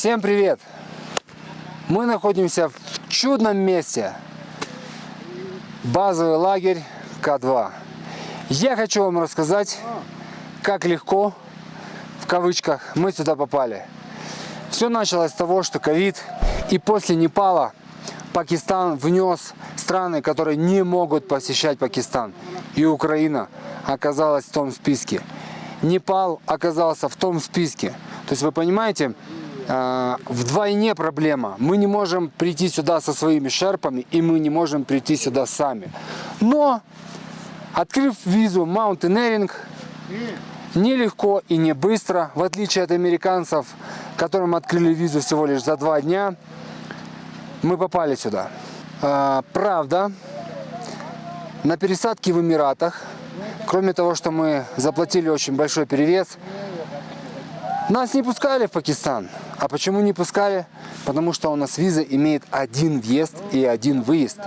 Всем привет! Мы находимся в чудном месте. Базовый лагерь К2. Я хочу вам рассказать, как легко, в кавычках, мы сюда попали. Все началось с того, что ковид, и после Непала Пакистан внес страны, которые не могут посещать Пакистан. И Украина оказалась в том списке. Непал оказался в том списке. То есть вы понимаете, вдвойне проблема. Мы не можем прийти сюда со своими шерпами, и мы не можем прийти сюда сами. Но, открыв визу Mountaineering, нелегко и не быстро, в отличие от американцев, которым открыли визу всего лишь за 2 дня, мы попали сюда. Правда, на пересадке в Эмиратах, кроме того, что мы заплатили очень большой перевес, нас не пускали в Пакистан. А почему не пускали? Потому что у нас виза имеет один въезд и один выезд.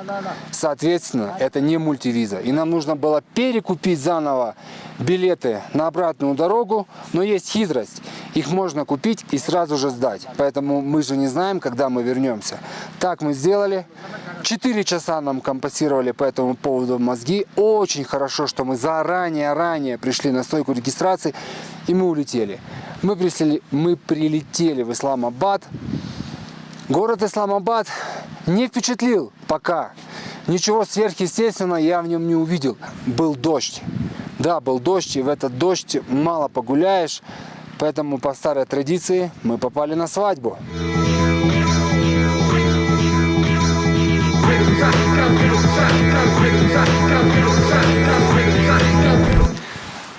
Соответственно, это не мультивиза. И нам нужно было перекупить заново билеты на обратную дорогу. Но есть хитрость. Их можно купить и сразу же сдать. Поэтому мы же не знаем, когда мы вернемся. Так мы сделали. 4 часа нам компенсировали по этому поводу мозги. Очень хорошо, что мы заранее пришли на стойку регистрации, и мы улетели. Мы прилетели в Исламабад. Город Исламабад не впечатлил пока. Ничего сверхъестественного я в нем не увидел. Был дождь. Да, был дождь, и в этот дождь мало погуляешь. Поэтому по старой традиции мы попали на свадьбу.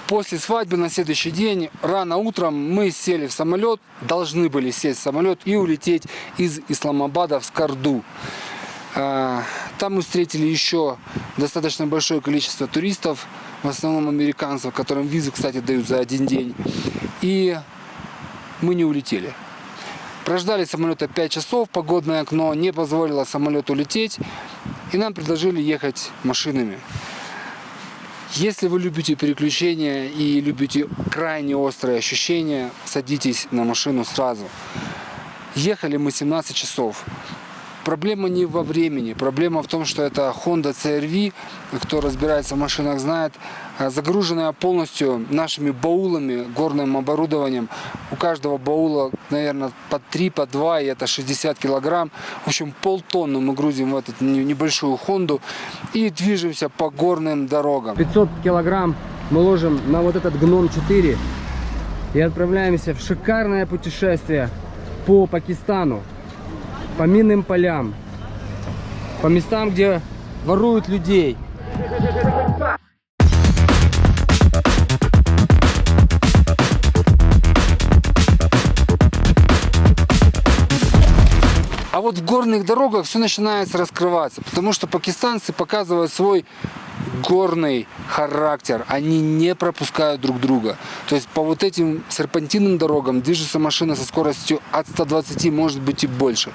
После свадьбы на следующий день, рано утром, мы сели в самолет, должны были сесть в самолет и улететь из Исламабада в Скарду. Там мы встретили еще достаточно большое количество туристов, в основном американцев, которым визу, кстати, дают за 1 день. И мы не улетели. Прождали самолета 5 часов, погодное окно не позволило самолету лететь, и нам предложили ехать машинами. Если вы любите переключения и любите крайне острые ощущения, садитесь на машину сразу. Ехали мы 17 часов. Проблема не во времени, проблема в том, что это Honda CR-V, кто разбирается в машинах знает, загруженная полностью нашими баулами, горным оборудованием. У каждого баула, наверное, по 3, по 2, и это 60 килограмм. В общем, полтонны мы грузим в эту небольшую Хонду и движемся по горным дорогам. 500 килограмм мы ложим на вот этот Гном 4 и отправляемся в шикарное путешествие по Пакистану. По минным полям, по местам, где воруют людей. А вот в горных дорогах все начинается раскрываться, потому что пакистанцы показывают свой горный характер, они не пропускают друг друга. То есть по вот этим серпантинным дорогам движется машина со скоростью от 120, может быть и больше.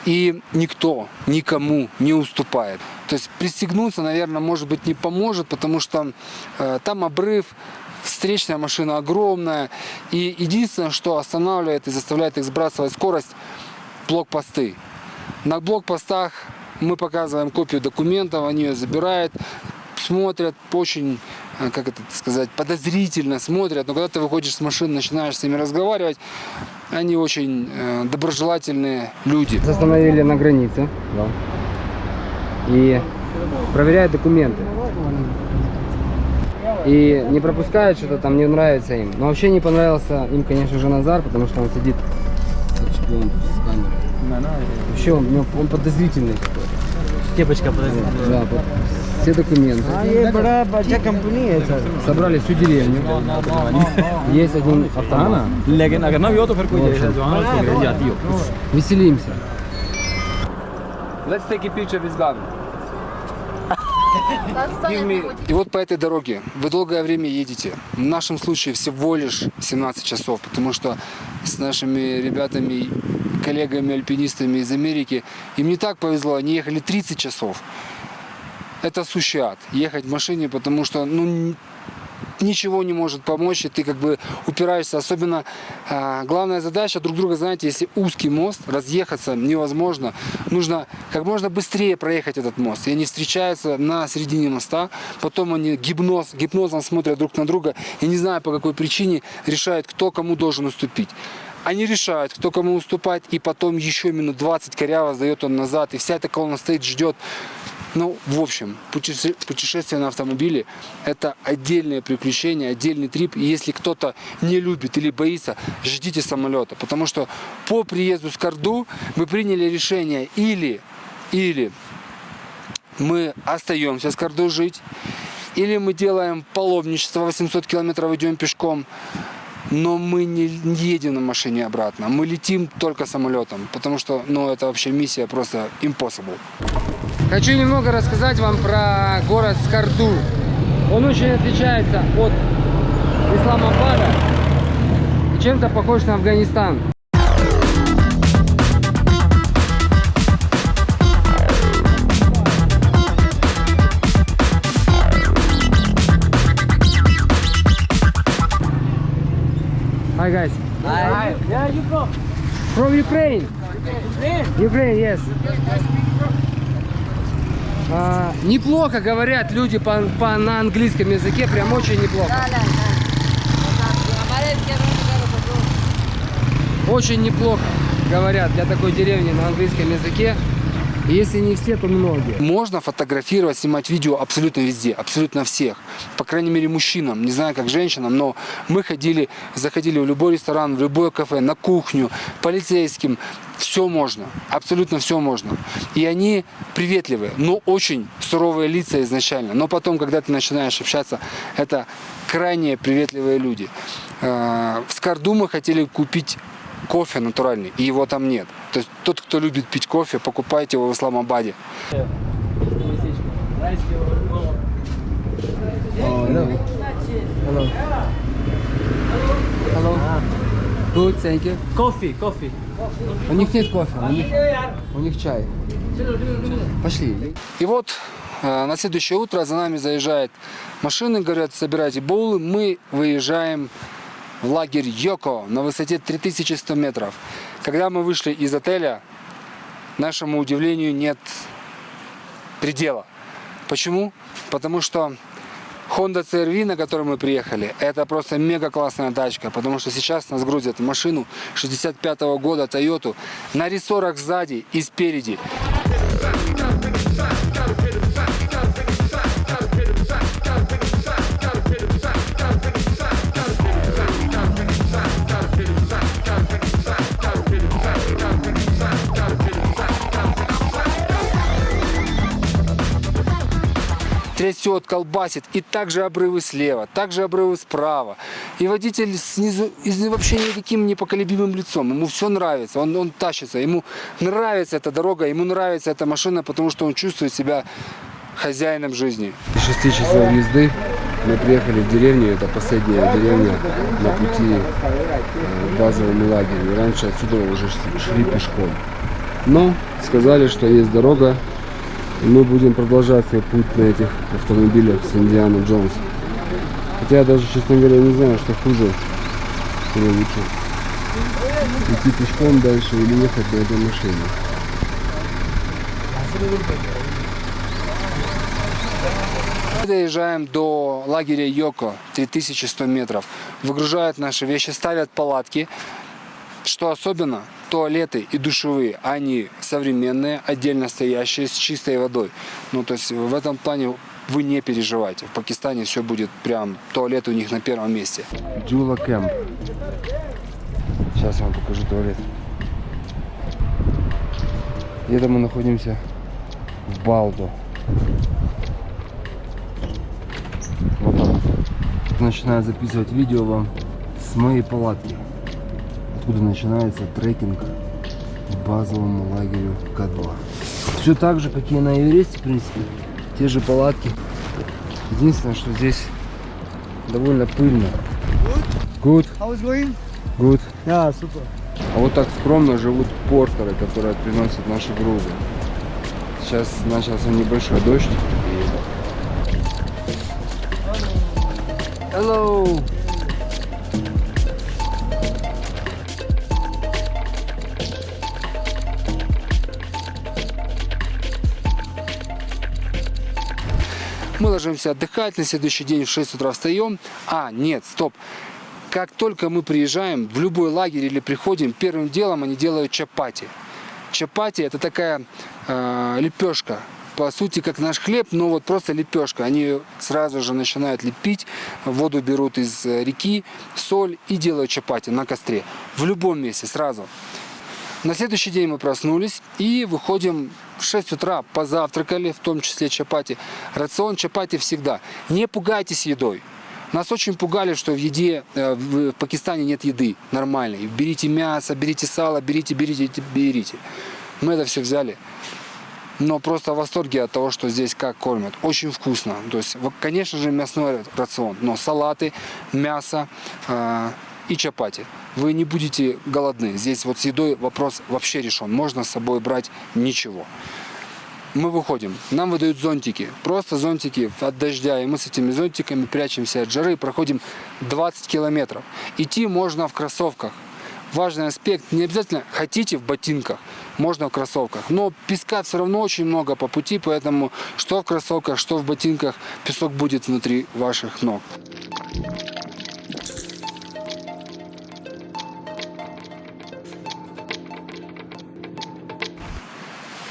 И никто никому не уступает. То есть пристегнуться, наверное, может быть не поможет, потому что там обрыв, встречная машина огромная. И единственное, что останавливает и заставляет их сбрасывать скорость, блокпосты. На блокпостах мы показываем копию документов, они ее забирают, смотрят очень, как это сказать, подозрительно смотрят, но когда ты выходишь с машины, начинаешь с ними разговаривать, они очень доброжелательные люди. Остановили на границе, да, и проверяют документы. И не пропускают, что-то там не нравится им. Но вообще не понравился им, конечно же, Назар, потому что он сидит с камерой. Вообще он подозрительный какой-то. Кепочка подозрительная. Да, все документы. Собрали всю деревню. Есть один автомат. Веселимся. Let's take a picture with gun. И вот по этой дороге вы долгое время едете. В нашем случае всего лишь 17 часов, потому что с нашими ребятами, коллегами-альпинистами из Америки, им не так повезло, они ехали 30 часов. Это сущий ад, ехать в машине, потому что ничего не может помочь, и ты как бы упираешься. Особенно главная задача друг друга, знаете, если узкий мост, разъехаться невозможно. Нужно как можно быстрее проехать этот мост. И они встречаются на середине моста, потом они гипнозом смотрят друг на друга и не знаю по какой причине решают, кто кому должен уступить. Они решают, кто кому уступать, и потом еще минут 20 коряво сдает он назад, и вся эта колонна стоит, ждет. Ну, в общем, путешествие на автомобиле – это отдельное приключение, отдельный трип. И если кто-то не любит или боится, ждите самолета. Потому что по приезду с Корду мы приняли решение или мы остаемся с Корду жить, или мы делаем паломничество, 800 километров идем пешком, но мы не едем на машине обратно. Мы летим только самолетом, потому что, ну, это вообще миссия просто impossible. Хочу немного рассказать вам про город Скарду. Он очень отличается от Исламабада и чем-то похож на Афганистан. Hi guys. Hi. Where are you from? From Ukraine. Ukraine, yes. Неплохо говорят люди на английском языке, прям очень неплохо. Очень неплохо говорят для такой деревни на английском языке. Если не все, то многие. Можно фотографировать, снимать видео абсолютно везде, абсолютно всех. По крайней мере, мужчинам. Не знаю, как женщинам, но мы заходили в любой ресторан, в любое кафе, на кухню, полицейским. Все можно, абсолютно все можно. И они приветливые, но очень суровые лица изначально. Но потом, когда ты начинаешь общаться, это крайне приветливые люди. В Скарду мы хотели купить кофе натуральный, и его там нет. То есть тот, кто любит пить кофе, покупайте его в Исламабаде. Hello. Good, thank you. Coffee. У них нет кофе, у них чай. Пошли. И вот на следующее утро за нами заезжают машины, говорят, собирайте баулы. Мы выезжаем в лагерь Йоко на высоте 3100 метров. Когда мы вышли из отеля, нашему удивлению нет предела. Почему? Потому что Honda CR-V, на которой мы приехали, это просто мега классная тачка, потому что сейчас нас грузят в машину 65-го года Toyota на рессорах сзади и спереди. Трясет, колбасит, и также обрывы слева, также обрывы справа. И водитель снизу вообще никаким непоколебимым лицом. Ему все нравится, он тащится, ему нравится эта дорога, ему нравится эта машина, потому что он чувствует себя хозяином жизни. 6 часов езды мы приехали в деревню, это последняя деревня на пути к базовому лагерю. Раньше отсюда уже шли пешком. Но сказали, что есть дорога, и мы будем продолжать свой путь на этих автомобилях с Индиана Джонс. Хотя я даже, честно говоря, не знаю, что хуже или лучше. Идти пешком дальше или ехать на этой машине. Мы доезжаем до лагеря Йоко, 3100 метров. Выгружают наши вещи, ставят палатки. Что особенно, туалеты и душевые, они современные, отдельно стоящие, с чистой водой. Ну, то есть в этом плане вы не переживайте. В Пакистане все будет прям, туалет у них на первом месте. Джула Кэмп. Сейчас я вам покажу туалет. Где-то мы находимся в Балдо. Вот так. Начинаю записывать видео вам с моей палатки, откуда начинается трекинг к базовому лагерю К2. Все так же, как и на Эвересте, в принципе. Те же палатки. Единственное, что здесь довольно пыльно. Good. How is going? Good. Yeah, super. А вот так скромно живут портеры, которые приносят наши грузы. Сейчас начался небольшой дождь. Hello. Мы ложимся отдыхать, на следующий день в 6 утра встаем. Нет, стоп. Как только мы приезжаем в любой лагерь или приходим, первым делом они делают чапати. Чапати – это такая лепешка. По сути, как наш хлеб, но вот просто лепешка. Они сразу же начинают лепить, воду берут из реки, соль и делают чапати на костре. В любом месте, сразу. На следующий день мы проснулись и выходим в 6 утра, позавтракали, в том числе чапати. Рацион чапати всегда. Не пугайтесь едой. Нас очень пугали, что в еде, в Пакистане нет еды нормальной. Берите мясо, берите сало, берите. Мы это все взяли. Но просто в восторге от того, что здесь как кормят. Очень вкусно. То есть, конечно же, мясной рацион. Но салаты, мясо и чапати. Вы не будете голодны. Здесь вот с едой вопрос вообще решен. Можно с собой брать ничего. Мы выходим. Нам выдают зонтики. Просто зонтики от дождя. И мы с этими зонтиками прячемся от жары. Проходим 20 километров. Идти можно в кроссовках. Важный аспект. Не обязательно хотите в ботинках. Можно в кроссовках. Но песка все равно очень много по пути. Поэтому что в кроссовках, что в ботинках, песок будет внутри ваших ног.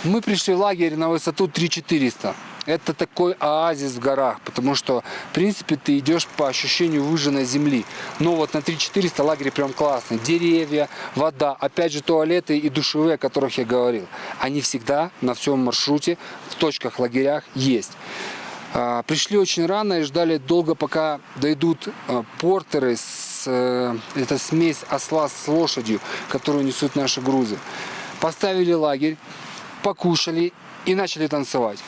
Мы пришли в лагерь на высоту 3400. Это такой оазис в горах, потому что, в принципе, ты идешь по ощущению выжженной земли. Но вот на 3400 лагерь прям классный. Деревья, вода, опять же туалеты и душевые, о которых я говорил. Они всегда на всем маршруте, в точках лагерях есть. Пришли очень рано и ждали долго, пока дойдут портеры. Это смесь осла с лошадью, которую несут наши грузы. Поставили лагерь, покушали и начали танцевать.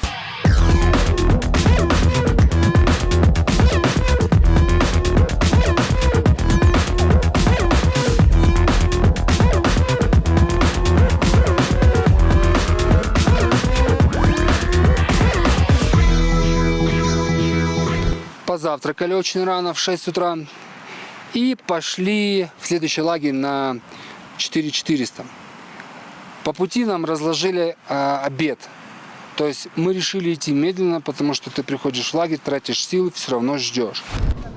Позавтракали очень рано, в 6 утра, и пошли в следующий лагерь на 4400. По пути нам разложили обед. То есть мы решили идти медленно, потому что ты приходишь в лагерь, тратишь силы, все равно ждешь.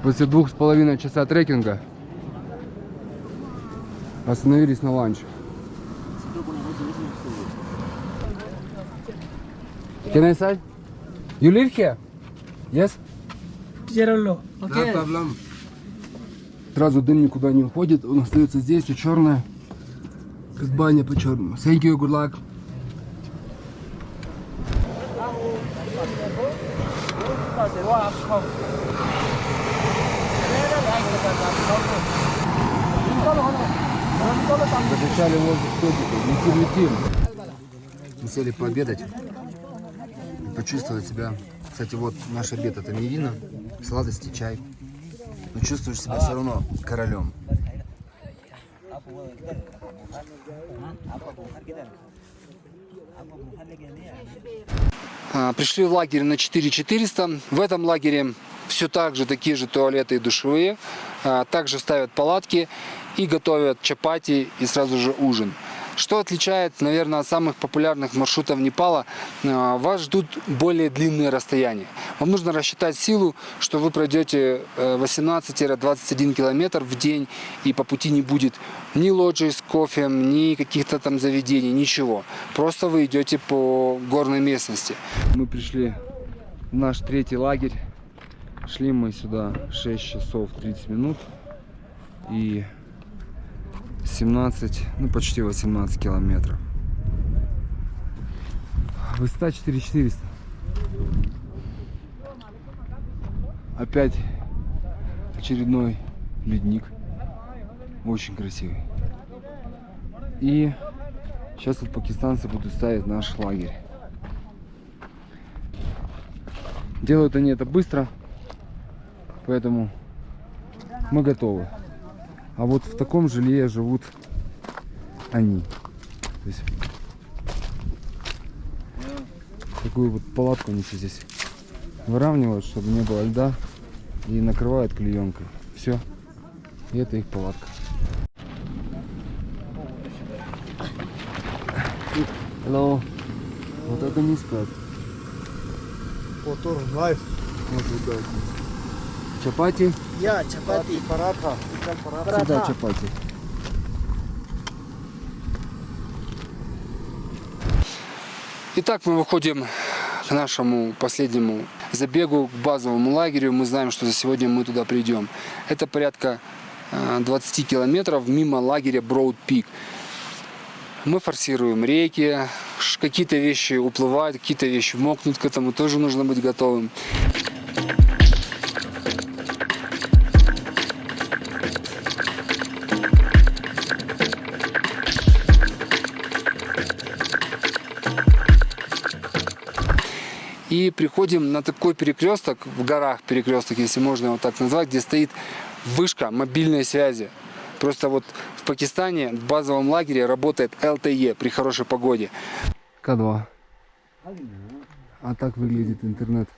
После 2,5 часа трекинга остановились на ланч. Can I say? You live here? Yes? Zero. Okay. Сразу дым никуда не уходит, он остается здесь, все черное. Как баня по черному. Thank you, good luck. Закачали воздух котиков, летим. Мы сели пообедать, почувствовать себя. Кстати, вот наш обед — это мивина, сладости, чай. Но чувствуешь себя все равно королем. Пришли в лагерь на 4400. В этом лагере все так же, такие же туалеты и душевые. Также ставят палатки и готовят чапати и сразу же ужин. Что отличает, наверное, от самых популярных маршрутов Непала, вас ждут более длинные расстояния. Вам нужно рассчитать силу, что вы пройдете 18-21 километр в день, и по пути не будет ни лоджий с кофе, ни каких-то там заведений, ничего. Просто вы идете по горной местности. Мы пришли в наш третий лагерь. Шли мы сюда 6 часов 30 минут. И 17, ну почти 18 километров. Высота 4400. Опять очередной ледник. Очень красивый. И сейчас тут пакистанцы будут ставить наш лагерь. Делают они это быстро, поэтому мы готовы. А вот в таком жилье живут они. То есть, такую вот палатку они все здесь выравнивают, чтобы не было льда. и накрывают клеенкой. Все. И это их палатка. Hello. Вот это не спать. Motor life. Вот туда. Чапати. Yeah, chapati. Paratha. Paratha. Сюда чапати. Итак, мы выходим к нашему последнему забегу, к базовому лагерю. Мы знаем, что за сегодня мы туда придем. Это порядка 20 километров мимо лагеря Broad Peak. Мы форсируем реки, какие-то вещи уплывают, какие-то вещи мокнут, к этому тоже нужно быть готовым. И приходим на такой перекресток, в горах перекресток, если можно его так назвать, где стоит вышка мобильной связи. Просто вот в Пакистане в базовом лагере работает LTE при хорошей погоде. К2. А так выглядит интернет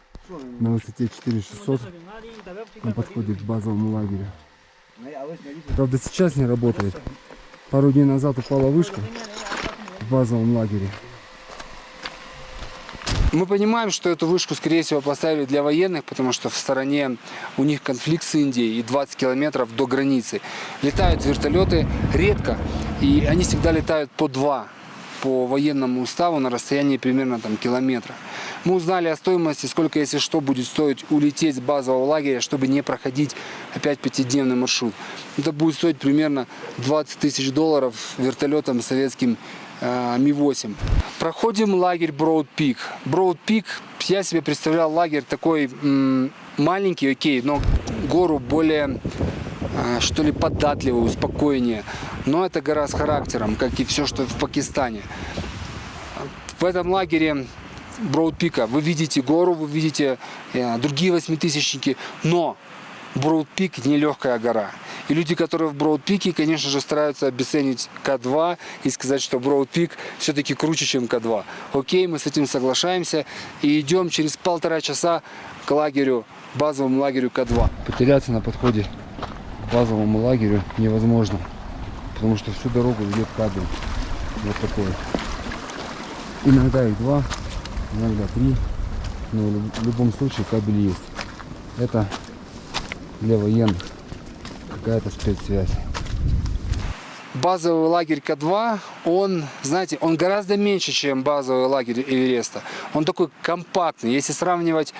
на высоте 4600. Он подходит к базовому лагерю. Правда, сейчас не работает. Пару дней назад упала вышка в базовом лагере. Мы понимаем, что эту вышку, скорее всего, поставили для военных, потому что в стороне у них конфликт с Индией и 20 километров до границы. Летают вертолеты редко, и они всегда летают по 2 по военному уставу на расстоянии примерно километра. Мы узнали о стоимости, сколько, если что, будет стоить улететь с базового лагеря, чтобы не проходить опять 5-дневный маршрут. Это будет стоить примерно $20 тысяч вертолетом советским Ми-8. Проходим лагерь Broad Peak. Broad Peak, я себе представлял лагерь такой маленький, окей, но гору более, что ли, податливую, спокойнее. Но это гора с характером, как и все, что в Пакистане. В этом лагере Broad Peak вы видите гору, вы видите другие восьмитысячники, но Broad Peak не легкая гора. И люди, которые в Broad Peak, конечно же, стараются обесценить К2 и сказать, что Broad Peak все-таки круче, чем К2. Окей, мы с этим соглашаемся и идем через 1,5 часа к лагерю, базовому лагерю К2. Потеряться на подходе к базовому лагерю невозможно, потому что всю дорогу ведет кабель. Вот такой. Иногда их 2, иногда 3, но в любом случае кабель есть. Это для военных. Какая-то спецсвязь. Базовый лагерь К2, он, знаете, он гораздо меньше, чем базовый лагерь Эвереста. Он такой компактный. Если сравнивать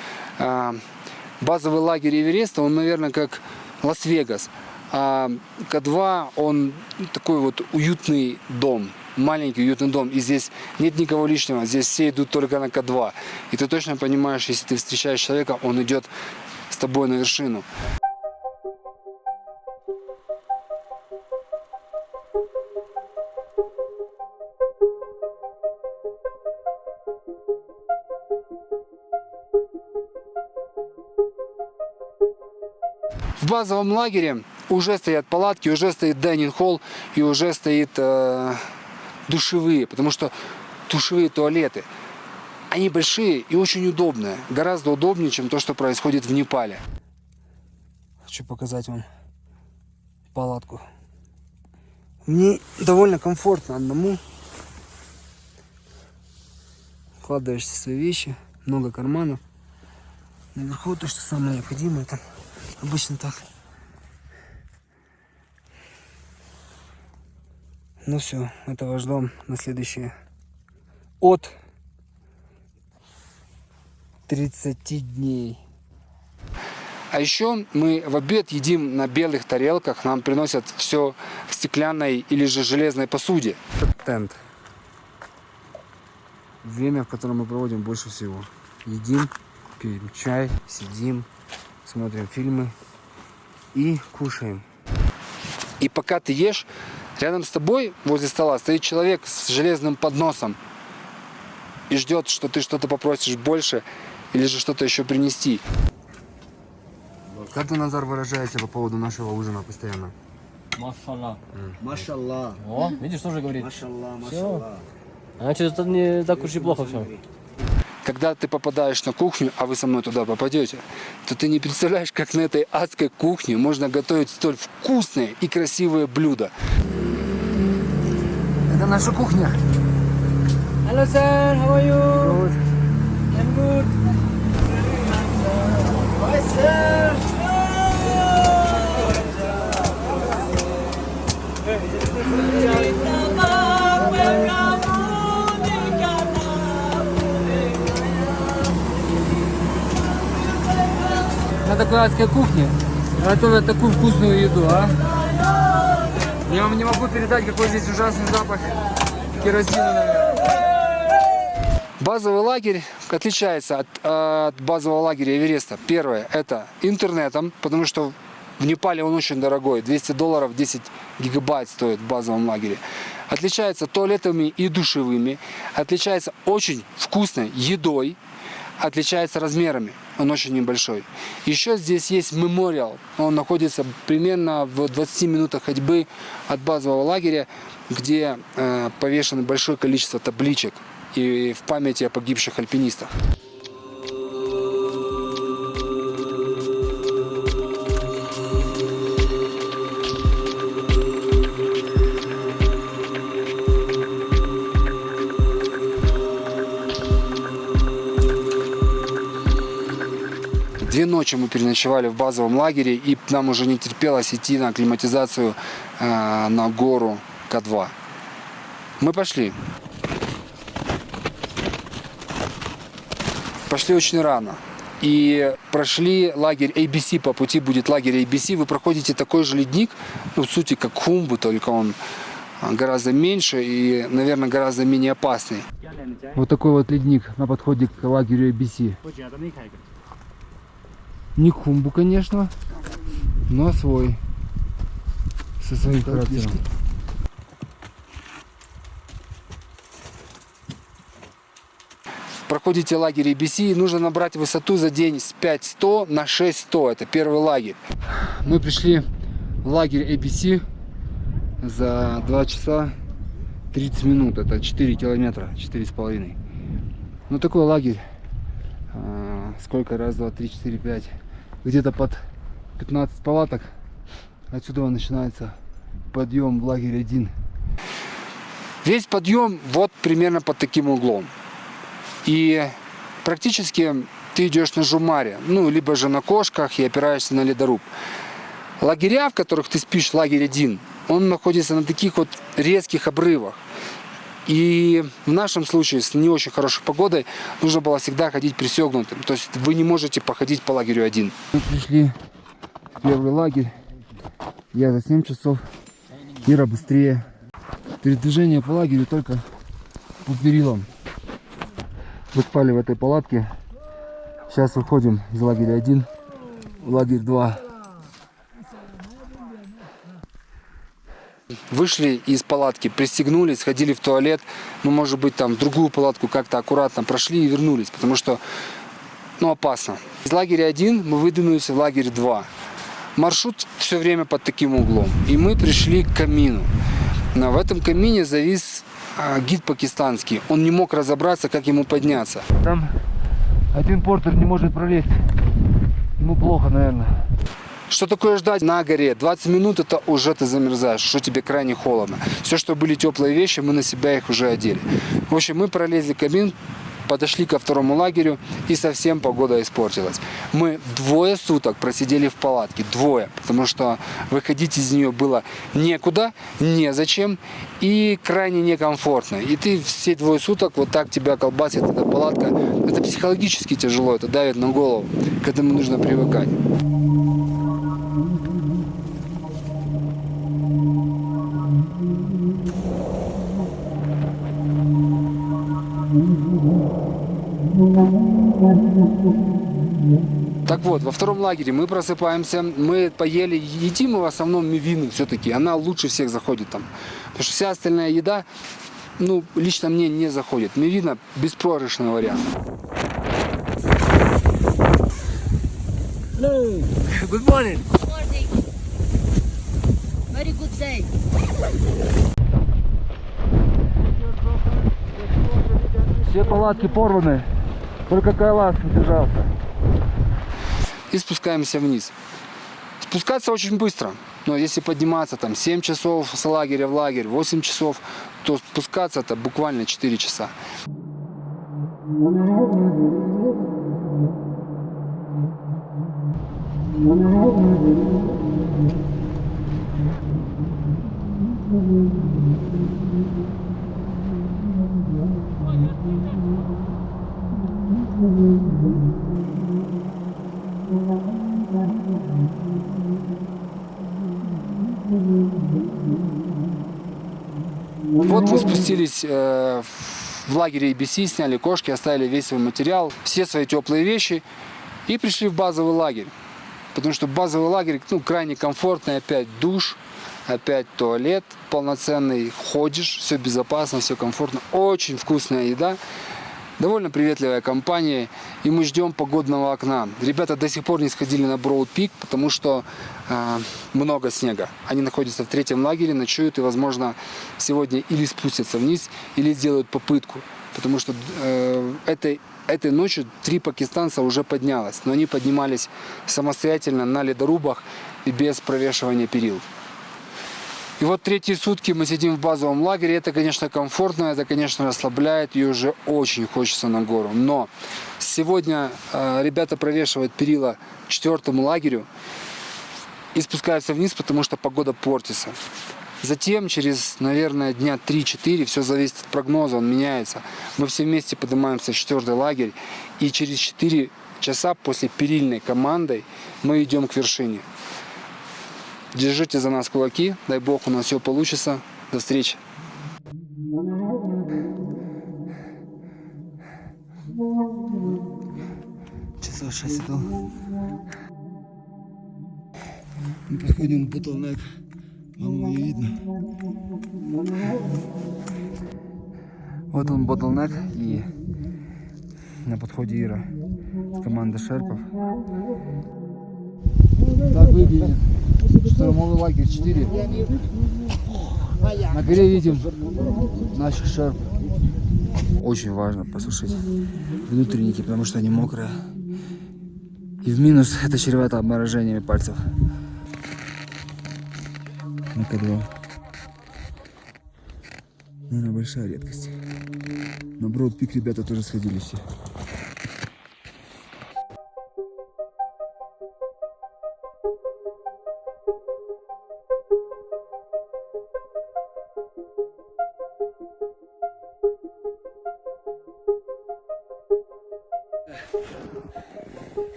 базовый лагерь Эвереста, он, наверное, как Лас-Вегас. А К2, он такой вот уютный дом. Маленький уютный дом. И здесь нет никого лишнего. Здесь все идут только на К2. И ты точно понимаешь, если ты встречаешь человека, он идет с тобой на вершину. В базовом лагере уже стоят палатки, уже стоит дайнинг-холл и уже стоит душевые, потому что душевые туалеты, они большие и очень удобные, гораздо удобнее, чем то, что происходит в Непале. Хочу показать вам палатку. Мне довольно комфортно одному. Вкладываешь свои вещи, много карманов. Наверху то, что самое необходимое, там обычно так. Ну все, этого ждем на следующие от 30 дней. А еще мы в обед едим на белых тарелках. Нам приносят все в стеклянной или же железной посуде. Тент. Время, в котором мы проводим больше всего. Едим, пьем чай, сидим, смотрим фильмы и кушаем. И пока ты ешь, рядом с тобой возле стола стоит человек с железным подносом и ждет, что ты что-то попросишь больше или же что-то еще принести. Как ты, Назар, выражаешься по поводу нашего ужина постоянно? Машаллах. Машаллах. О, видишь, тоже говорит. Машаллах, Всё. машаллах. Значит, это не так уж и плохо все. когда ты попадаешь на кухню, а вы со мной туда попадете, то ты не представляешь, как на этой адской кухне можно готовить столь вкусные и красивые блюда. Это наша кухня. Hello sir, how are you? I'm good. Hi sir. На такой адской кухне готовят такую вкусную еду, а? Я вам не могу передать, какой здесь ужасный запах керосина, наверное. Базовый лагерь отличается от базового лагеря Эвереста. Первое – это интернетом, потому что в Непале он очень дорогой. $200 10 гигабайт стоит в базовом лагере. Отличается туалетами и душевыми. Отличается очень вкусной едой. Отличается размерами. Он очень небольшой. Еще здесь есть мемориал. Он находится примерно в 20 минутах ходьбы от базового лагеря, где повешено большое количество табличек и в памяти о погибших альпинистах. Две ночи мы переночевали в базовом лагере, и нам уже не терпелось идти на акклиматизацию на гору К2. Мы пошли. Пошли очень рано. И прошли лагерь ABC, по пути будет лагерь ABC. Вы проходите такой же ледник, ну, в сути, как Хумбу, только он гораздо меньше и, наверное, гораздо менее опасный. Вот такой вот ледник на подходе к лагерю ABC. Не Хумбу, конечно, но свой, со своим характером. Проходите лагерь ABC, нужно набрать высоту за день с 5100 на 6100, это первый лагерь. Мы пришли в лагерь ABC за 2 часа 30 минут, это 4 километра, 4,5. Ну такой лагерь, сколько, раз, два, три, четыре, пять, где-то под 15 палаток. Отсюда начинается подъем в лагерь 1. Весь подъем вот примерно под таким углом. И практически ты идешь на жумаре, ну, либо же на кошках и опираешься на ледоруб. Лагеря, в которых ты спишь, лагерь 1, он находится на таких вот резких обрывах. И в нашем случае с не очень хорошей погодой нужно было всегда ходить пристегнутым. То есть вы не можете походить по лагерю 1. Мы пришли в первый лагерь. Я за 7 часов. Ира быстрее. Передвижение по лагерю только по перилам. Мы спали в этой палатке. Сейчас выходим из лагеря 1 в лагерь 2. Вышли из палатки, пристегнулись, сходили в туалет, ну, может быть, там в другую палатку как-то аккуратно прошли и вернулись, потому что, ну, опасно. Из лагеря 1 мы выдвинулись в лагерь 2. Маршрут все время под таким углом. И мы пришли к камину. Но в этом камине завис гид пакистанский. Он не мог разобраться, как ему подняться. Там один портер не может пролезть. Ему плохо, наверное. Что такое ждать на горе? 20 минут это уже ты замерзаешь, что тебе крайне холодно. Все, что были теплые вещи, мы на себя их уже одели. В общем, мы пролезли камин, подошли ко второму лагерю, и совсем погода испортилась. Мы 2 суток просидели в палатке, 2, потому что выходить из нее было некуда, незачем и крайне некомфортно. И ты все 2 суток вот так тебя колбасит эта палатка. Это психологически тяжело, это давит на голову, к этому нужно привыкать. Так вот, во втором лагере мы просыпаемся, мы поели, едим мы в основном мивину все-таки, она лучше всех заходит там. Потому что вся остальная еда, ну, лично мне не заходит. Мивина беспроигрышный вариант. Hello. Good morning. Morning. Very good day. Все палатки порваны. Только Кайлас удержался. И спускаемся вниз. Спускаться очень быстро. Но если подниматься там 7 часов с лагеря в лагерь, 8 часов, то спускаться это буквально 4 часа. Вот мы спустились в лагере ABC, сняли кошки, оставили весь свой материал, все свои теплые вещи и пришли в базовый лагерь. Потому что базовый лагерь крайне комфортный, опять душ, опять туалет полноценный, ходишь, все безопасно, все комфортно, очень вкусная еда. Довольно приветливая компания, и мы ждем погодного окна. Ребята до сих пор не сходили на Broad Peak, потому что много снега. Они находятся в 3-м лагере, ночуют и, возможно, сегодня или спустятся вниз, или сделают попытку. Потому что этой ночью 3 пакистанца уже поднялось, но они поднимались самостоятельно на ледорубах и без провешивания перил. И вот 3-е сутки мы сидим в базовом лагере. Это, конечно, комфортно, это, конечно, расслабляет, и уже очень хочется на гору. Но сегодня ребята провешивают перила к 4-му лагерю и спускаются вниз, потому что погода портится. Затем, через, наверное, дня 3-4, все зависит от прогноза, он меняется. Мы все вместе поднимаемся в 4-й лагерь, и через 4 часа после перильной команды мы идем к вершине. Держите за нас кулаки, дай бог у нас все получится. До встречи. Часов 6 иду. Мы подходим к Bottleneck. Вам ее видно. Вот он Bottleneck, и на подходе Ира с командой шерпов. Так выглядит штурмовой лагерь 4. На горе видим наших шерп. Очень важно посушить внутренники, потому что они мокрые. И в минус это чревато обморожениями пальцев. На К2. Наверное, большая редкость. На Broad Peak ребята тоже сходили все.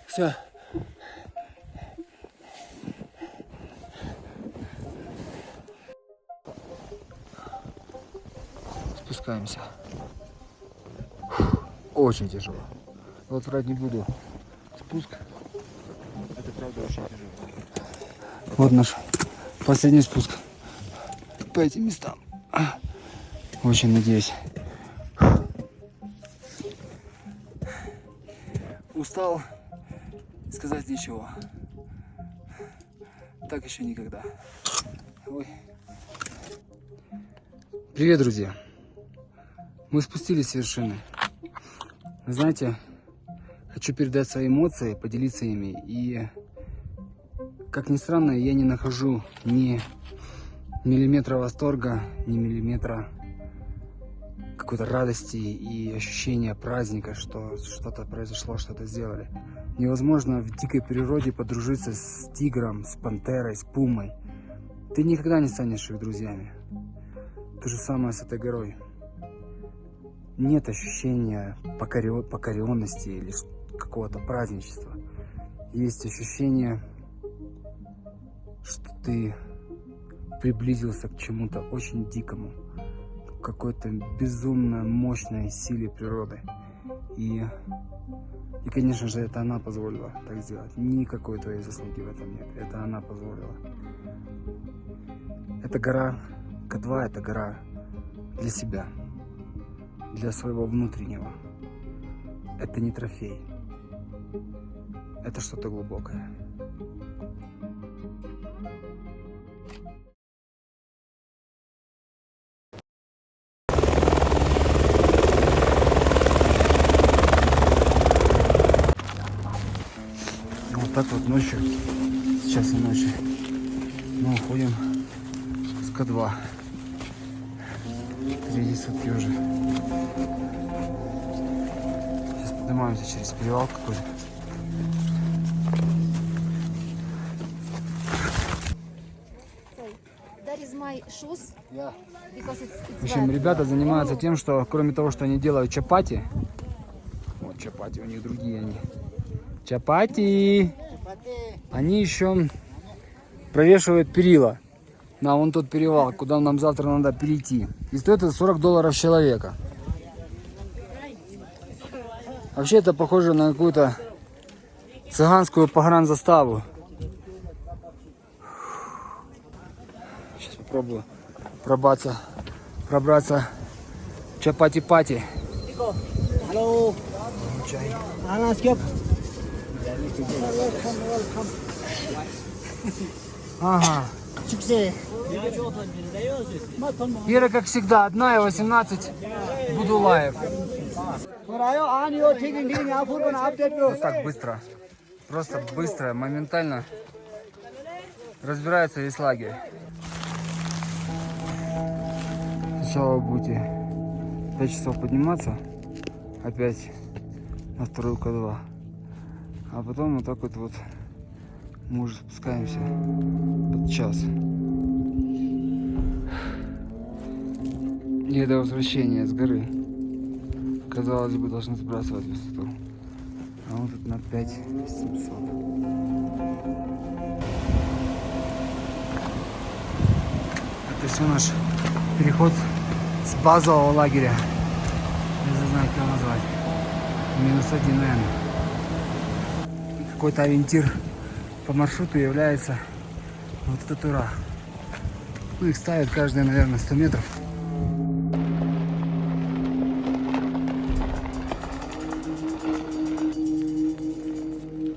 Все. Спускаемся. Очень тяжело. Вот врать не буду. Спуск. Это правда очень тяжело. Вот наш последний спуск по этим местам. Очень надеюсь. Устал, сказать ничего. Так еще никогда. Ой. Привет, друзья. Мы спустились с вершины. Знаете, хочу передать свои эмоции, поделиться ими. И, как ни странно, я не нахожу ни миллиметра восторга, ни миллиметра какой-то радости и ощущения праздника, что что-то произошло, что-то сделали. Невозможно в дикой природе подружиться с тигром, с пантерой, с пумой. Ты никогда не станешь их друзьями. То же самое с этой горой. Нет ощущения покоренности или какого-то праздничества. Есть ощущение, что ты приблизился к чему-то очень дикому, к какой-то безумно мощной силе природы. И, конечно же, это она позволила так сделать. Никакой твоей заслуги в этом нет. Это она позволила. Эта гора К2, это гора для себя, для своего внутреннего. Это не трофей. Это что-то глубокое. так вот ночью, сейчас и ночью, мы уходим с К2. Третьи сутки уже. Сейчас поднимаемся через перевал какой-то. That is my shoes because it's В общем, wet. ребята занимаются тем, что кроме того, что они делают чапати, вот чапати у них другие они, чапати, они еще провешивают перила на вон тот перевал, куда нам завтра надо перейти. И стоит это $40 человека. Вообще это похоже на какую-то цыганскую погранзаставу. Сейчас попробую пробраться в чапати-пати. Hello. Чай. Anas Kyop. Ага. Чипсы. Ира, как всегда, 1,18 Будулаев. Вот так быстро. Просто быстро, моментально разбирается весь лагерь. Сначала вы будете 5 часов подниматься, опять на вторую К2. А потом вот так вот мы уже спускаемся под час. И это возвращение с горы. Казалось бы, должны сбрасывать высоту. А вот тут на 5700. Это все наш переход с базового лагеря. Я не знаю, как его назвать. -1, наверное. Какой-то ориентир по маршруту является вот эта тура. Ну, их ставят каждые, наверное, 100 метров.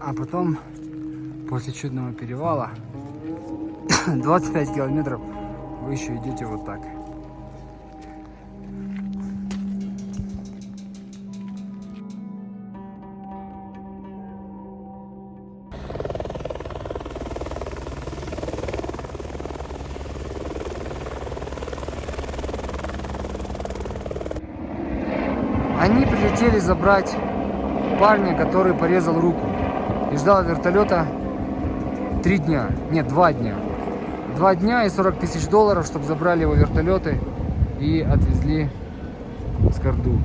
А потом, после чудного перевала, 25 километров, вы еще идете вот так. Они прилетели забрать парня, который порезал руку. И ждал вертолета 3 дня. Нет, 2 дня. 2 дня и $40 000, чтобы забрали его вертолеты и отвезли в Скарду.